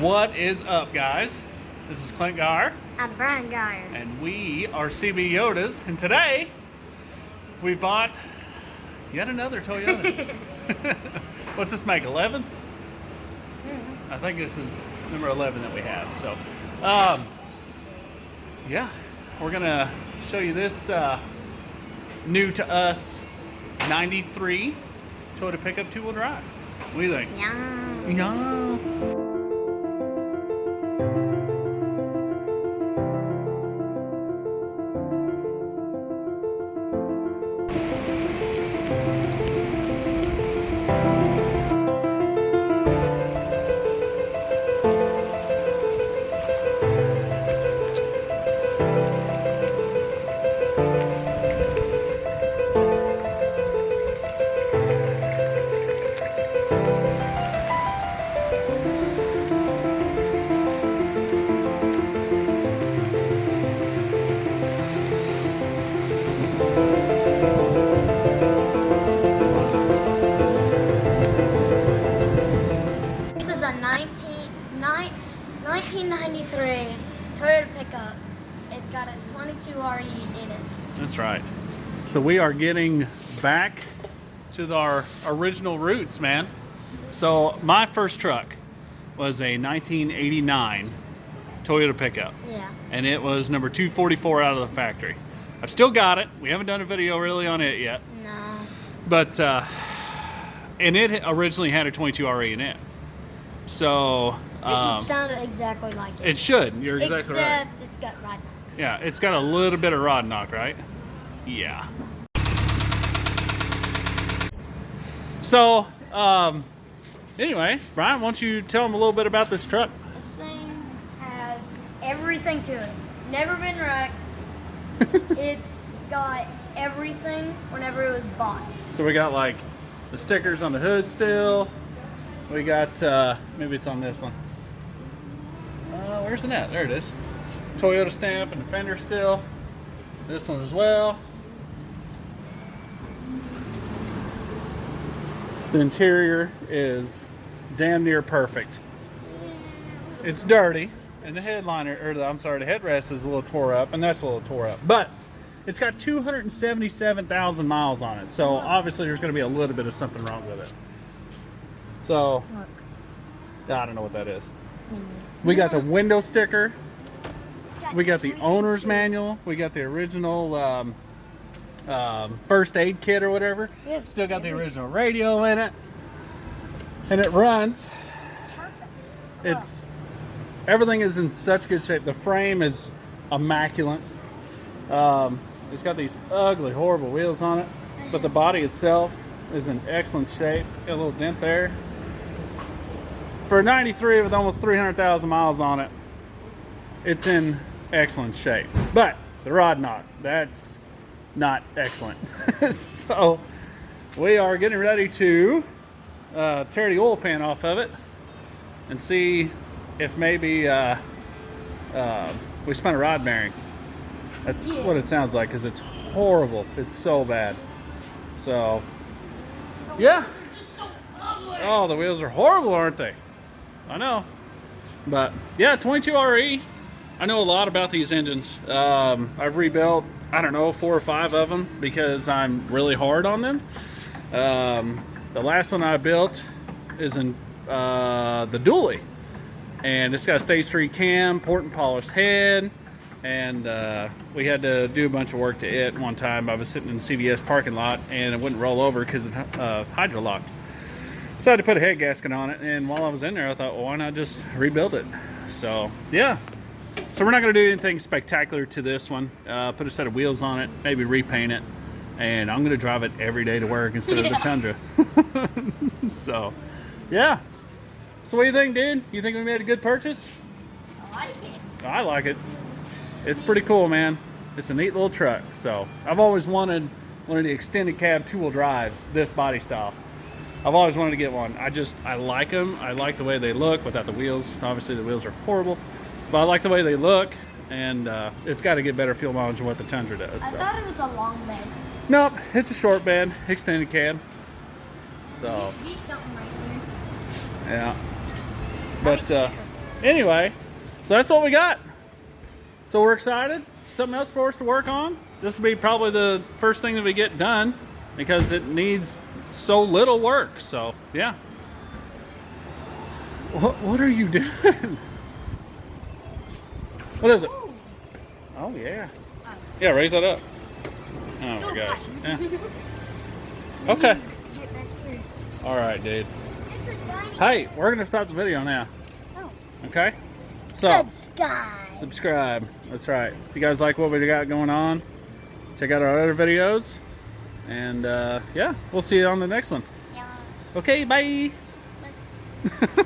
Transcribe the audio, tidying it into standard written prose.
What is up, guys? This is Clint Geyer. I'm Brian Geyer. And we are CB Yodas. And today, we bought yet another Toyota. What's this make, 11? I think this is number 11 that we have. So, yeah, we're going to show you this new to us 93 Toyota pickup two-wheel drive. What do you think? Yeah. Yeah. This is a 1993 Toyota pickup. It's got a 22 RE in it. That's right. So we are getting back to our original roots, man. So my first truck was a 1989 Toyota pickup. Yeah. And it was number 244 out of the factory. I've still got it. We haven't done a video really on it yet. No. But, and it originally had a 22 RE in it. So, It should sound exactly like it. it should. You're exactly right. Except it's got rodknock. Yeah, it's got a little bit of rodknock, right? Yeah. So, anyway, Brian, why don't you tell them a little bit about this truck? This thing has everything to it. Never been wrecked. It's got everything whenever it was bought. So we got like the stickers on the hood still. We got, maybe it's on this one. Where's it at? There it is. Toyota stamp and the fender still. This one as well. The interior is damn near perfect. It's dirty, and the headliner, or the headrest is a little tore up, and that's a little tore up. But it's got 277,000 miles on it, so obviously there's going to be a little bit of something wrong with it. So, Look. I don't know what that is. We got the window sticker. We got the owner's manual. We got the original first aid kit or whatever. Yep. Still got the original radio in it. And it runs. Perfect. It's everything is in such good shape. The frame is immaculate. It's got these ugly, horrible wheels on it, but the body itself is in excellent shape. Got a little dent there. For a 93 with almost 300,000 miles on it, it's in excellent shape. But the rodknock, that's not excellent. So we are getting ready to tear the oil pan off of it and see if maybe we spun a rod bearing. That's what it sounds like, because it's horrible. It's so bad. So yeah. Oh, the wheels are horrible, aren't they? I know. But yeah, 22 RE. I know a lot about these engines. I've rebuilt, I don't know, 4 or 5 of them because I'm really hard on them. The last one I built is in the dually, and it's got a stage 3 cam, port and polished head, and we had to do a bunch of work to it one time. I was sitting in the CVS parking lot and it wouldn't roll over because it hydro locked. So I had to put a head gasket on it, and while I was in there I thought, well, why not just rebuild it? So yeah. So we're not going to do anything spectacular to this one. Put a set of wheels on it, maybe repaint it, and I'm going to drive it every day to work instead of the Tundra. So, yeah. So what do you think, dude? You think we made a good purchase? I like it. I like it. It's pretty cool, man. It's a neat little truck. So I've always wanted one of the extended cab two-wheel drives, this body style. I've always wanted to get one. I like them. I like the way they look without the wheels. Obviously the wheels are horrible, but I like the way they look, and it's got to get better fuel mileage than what the Tundra does. I thought it was a long bed. Nope, it's a short bed, extended cab. So He's something right there. yeah, but Anyway, so that's what we got. So we're excited. Something else for us to work on. This will be probably the first thing that we get done because it needs so little work. So yeah. What are you doing? What is it? Oh yeah. Yeah, raise that up. Oh my gosh. Yeah. Okay. Get back here. All right, dude. It's a tiny. Hey, we're gonna stop the video now. Oh. Okay. So Subscribe. subscribe. That's right. If you guys like what we got going on, check out our other videos. And yeah, we'll see you on the next one. Yeah. Okay, bye. Bye.